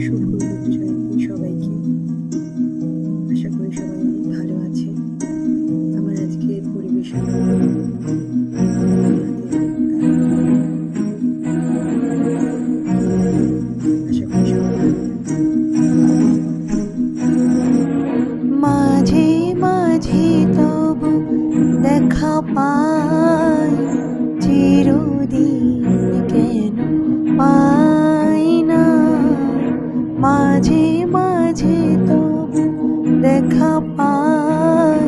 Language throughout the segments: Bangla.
শুভ রবীন্দ্র জয়ন্তী সবাইকে। আশা করি সবাই অনেক ভালো আছে। আমার আজকের পরিবেশনা আশা করি সবাই ভালো থাকবে। মাঝে মাঝে তবু দেখা পাই, চিরদিন কেন পাই না। মাঝে মাঝে তবু দেখা পাই,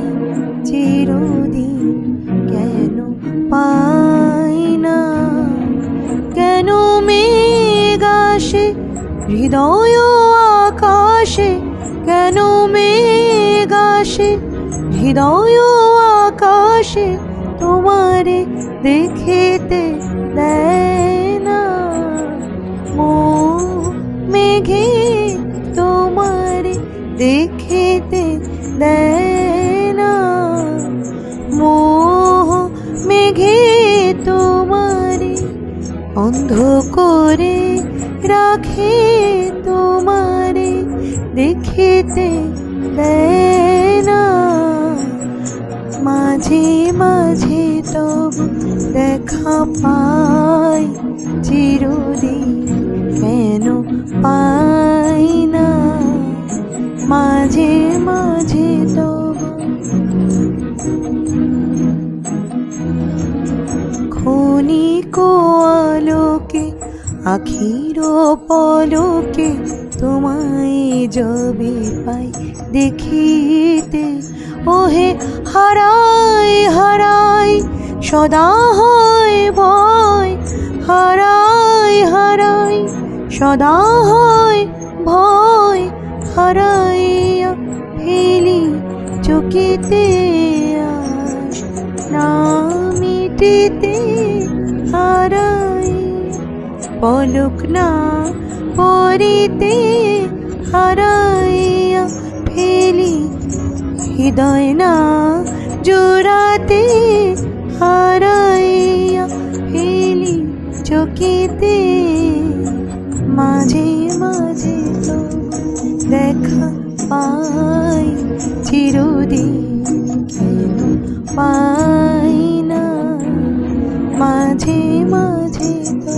চিরদিন কেন পাই না। কেন মেঘ আসে হৃদয় আকাশে, কেন মেঘ আসে হৃদয় আকাশে, তোমারে দেখিতে দেয় না। মেঘে তোমারে দেখিতে দেয় না। মেঘে তোমারে অন্ধ করে রাখে, তোমারে দেখিতে দেয় না। মাঝে মাঝে তবু দেখা পাই, চিরদিন কেন পাই না। মাঝে মাঝে তবু ক্ষণিক আলোকে আখির পলকে, তোমায় যবে পাই দেখিতে, ওহে হারাই হারাই সদা হয় ভয়। হারাই হারাই সদা হয় ভয়, হারাইয়া ফেলি চকিতে আস না মিটিতে। হারাই পলক না পরিতে, হারাইয়া ফেলি হৃদয় না জোড়াতে। হারাইয়া ফেলি চকিতে। মাঝে মাঝে তো দেখা পাই, চিরদিন কেন পাই না। মাঝে মাঝে তো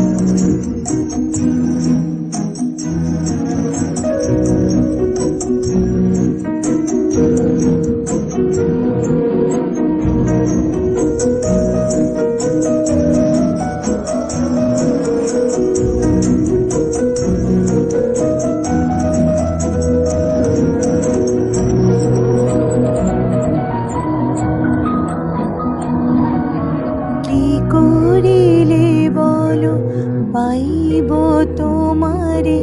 করিলে বলো পাইব তোমারে,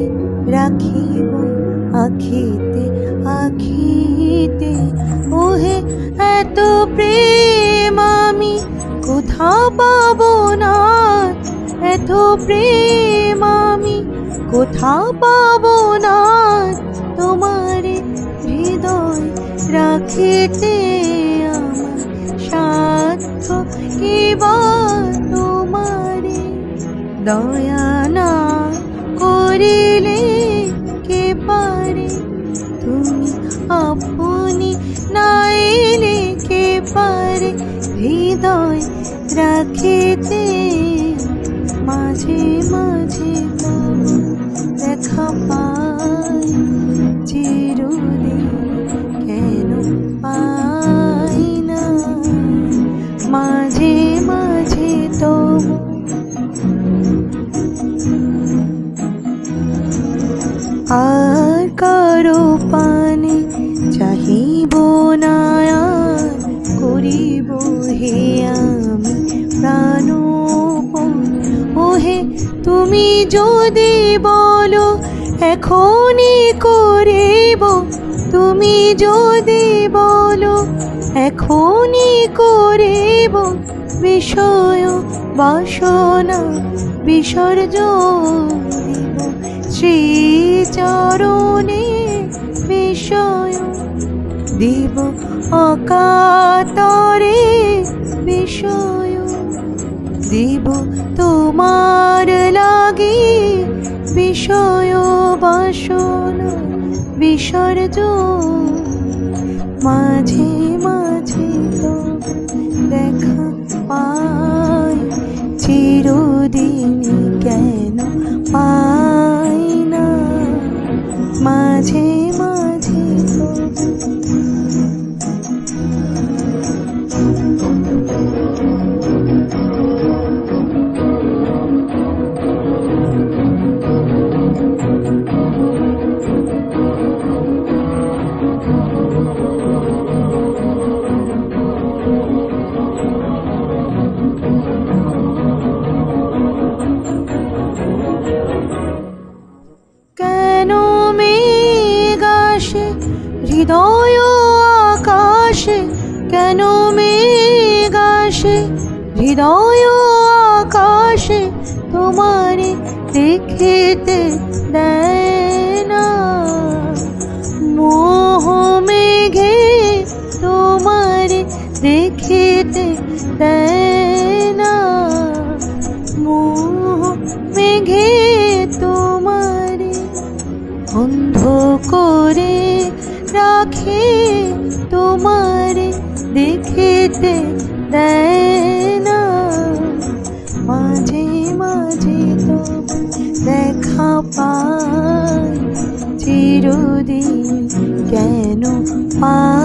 রাখিব আখিতে আখিতে। ওহে এত প্রেম আমি কোথা পাবো না, এত প্রেম আমি কোথা পাবো না। তোমারে হৃদয় রাখিতে আমার সাধ্য কিবা, তোমারে দয়া না করিলে কে পারে। তুমি আপনি নাইলে কে পারে হৃদয় রাখিতে। মাঝে মাঝে দেখা পাই, চিরদিন কেন পাই না। মাঝে মাঝে তবু আর কারো পানে চাহিব না, করিব হে আমি প্রাণপণ। ওহে তুমি যদি বলো এখনই করিব, তুমি যদি বলো এখনই করিব। বিষয় বাসনা বিসর্জন দিব শ্রীচরণে, বিষয় দিব অকাতরে বিষয় দেব তোমার লাগি বিষয় বাসনা বিসর্জন। মাঝে মাঝে তো দেখা পাই, চিরদিন কেন পাই না। মাঝে মাঝে তো কেন মেঘ আসে হৃদয় আকাশে, কেন মেঘ আসে হৃদয় আকাশে, তোমারে দেখিতে দেয় না। মোহ মেঘে তোমারে দেখিতে দেয় না। মোহ মেঘে তোমারে অন্ধ করে রাখে, তোমারে দেখিতে দেয় না। মাঝে মাঝে তো দেখা পাই, চিরদিন কেন পাই